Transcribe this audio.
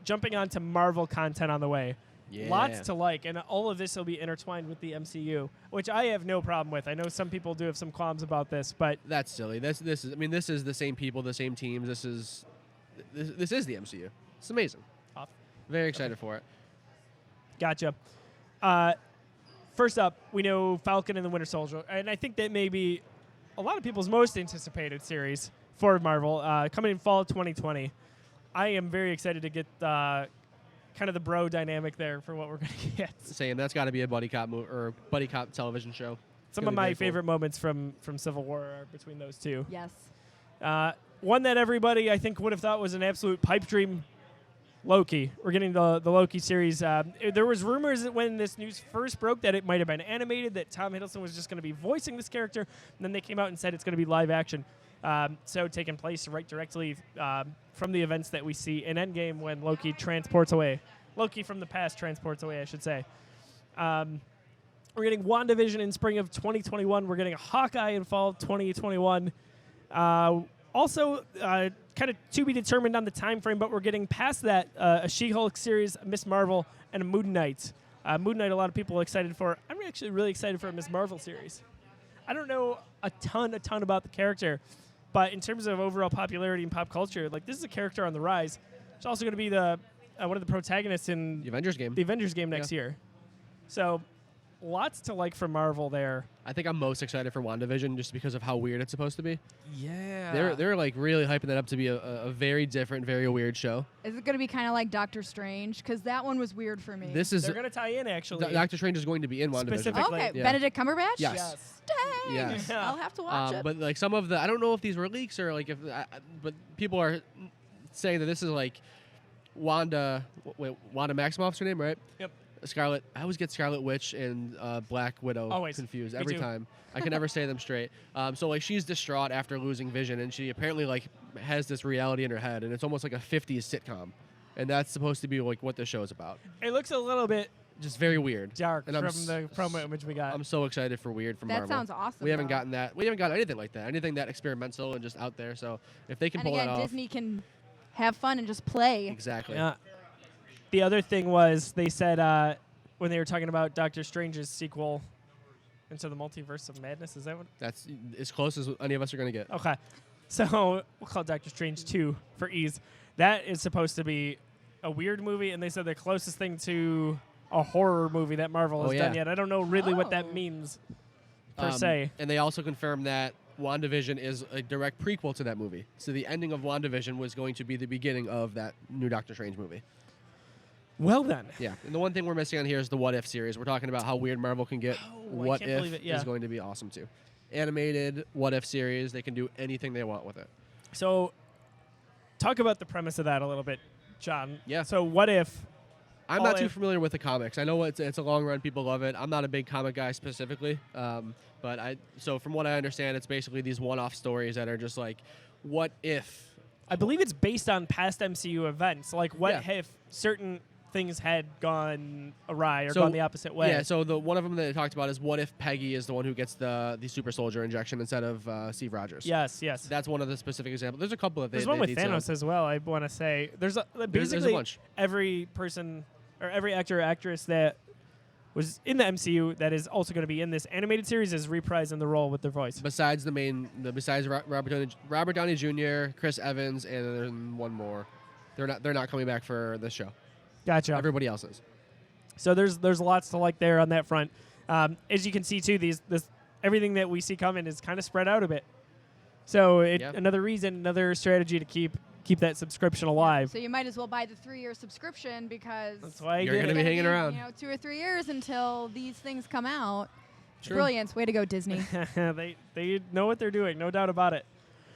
Jumping on to Marvel content on the way. Yeah. Lots to like, and all of this will be intertwined with the MCU, which I have no problem with. I know some people do have some qualms about this, but That's silly. This is. I mean, this is the same people, the same teams. This is the MCU. It's amazing. Very excited for it. Gotcha. First up, we know Falcon and the Winter Soldier, and I think that may be a lot of people's most anticipated series for Marvel, coming in fall of 2020. I am very excited to get kind of the bro dynamic there for what we're going to get. Saying that's got to be a buddy cop or buddy cop television show. Some of my favorite moments from Civil War are between those two. Yes. One that everybody, I think, would have thought was an absolute pipe dream, Loki. We're getting the Loki series. There was rumors that when this news first broke that it might have been animated, that Tom Hiddleston was just going to be voicing this character, and then they came out and said it's going to be live action. So taking place right directly from the events that we see in Endgame when Loki transports away. Loki from the past transports away, I should say. We're getting WandaVision in spring of 2021. We're getting a Hawkeye in fall of 2021. Also, kind of to be determined on the time frame, but we're getting past that, a She-Hulk series, Miss Marvel, and a Moon Knight. Moon Knight, a lot of people are excited for. I'm actually really excited for a Miss Marvel series. I don't know a ton about the character, but in terms of overall popularity and pop culture, like, this is a character on the rise. It's also going to be the one of the protagonists in The Avengers game. Next year. So, lots to like from Marvel there. I think I'm most excited for WandaVision just because of how weird it's supposed to be. Yeah. They're like really hyping that up to be a very different, very weird show. Is it going to be kind of like Doctor Strange? Because that one was weird for me. They're going to tie in, actually. Doctor Strange is going to be in WandaVision. Specifically. Okay, Yeah. Benedict Cumberbatch? Yes. Dang. Yes. I'll have to watch it. But like some of the, I don't know if these were leaks or like but people are saying that this is like Wanda Maximoff's her name, right? Yep. Scarlet. I always get Scarlet Witch and Black Widow confused every time. I can never say them straight. So like she's distraught after losing Vision, and she apparently like has this reality in her head, and it's almost like a 50s sitcom, and that's supposed to be like what the show is about. It looks a little bit Just very weird. dark And from the promo image we got. I'm so excited for weird from That Marvel. sounds awesome. We haven't though. gotten that. We haven't gotten anything like that. Anything that experimental and just out there. So if they can And pull again, that off, Disney can have fun and just play. exactly. Yeah. The other thing was they said when they were talking about Doctor Strange's sequel into the Multiverse of Madness, is that what? That's as close as any of us are going to get. Okay. So we'll call it Doctor Strange 2 for ease. That is supposed to be a weird movie, and they said the closest thing to a horror movie that Marvel has done yet. I don't know really what that means per se. And they also confirmed that WandaVision is a direct prequel to that movie. So the ending of WandaVision was going to be the beginning of that new Doctor Strange movie. Well then. Yeah. And the one thing we're missing on here is the What If series. We're talking about how weird Marvel can get. What can't If believe it, yeah. is going to be awesome too. Animated What If series. They can do anything they want with it. So talk about the premise of that a little bit, John. Yeah. So what if... I'm not too familiar with the comics. I know it's a long run. People love it. I'm not a big comic guy specifically. So from what I understand, it's basically these one-off stories that are just like, what if? I believe it's based on past MCU events. Like, what if certain things had gone awry or gone the opposite way? Yeah, so the one of them that they talked about is what if Peggy is the one who gets the super soldier injection instead of Steve Rogers? Yes. That's one of the specific examples. There's a couple of There's one with Thanos as well, I want to say. There's basically a bunch. Every person or every actor or actress that was in the MCU that is also going to be in this animated series is reprising the role with their voice. Besides Robert Downey Jr., Chris Evans, and then one more. They're not coming back for this show. Gotcha. Everybody else is. So there's lots to like there on that front. As you can see too, everything that we see coming is kind of spread out a bit. So another strategy to keep that subscription alive. So you might as well buy the 3-year subscription because That's why you're going to be hanging around. 2 or 3 years until these things come out. True. Brilliance. Way to go, Disney. They know what they're doing, no doubt about it.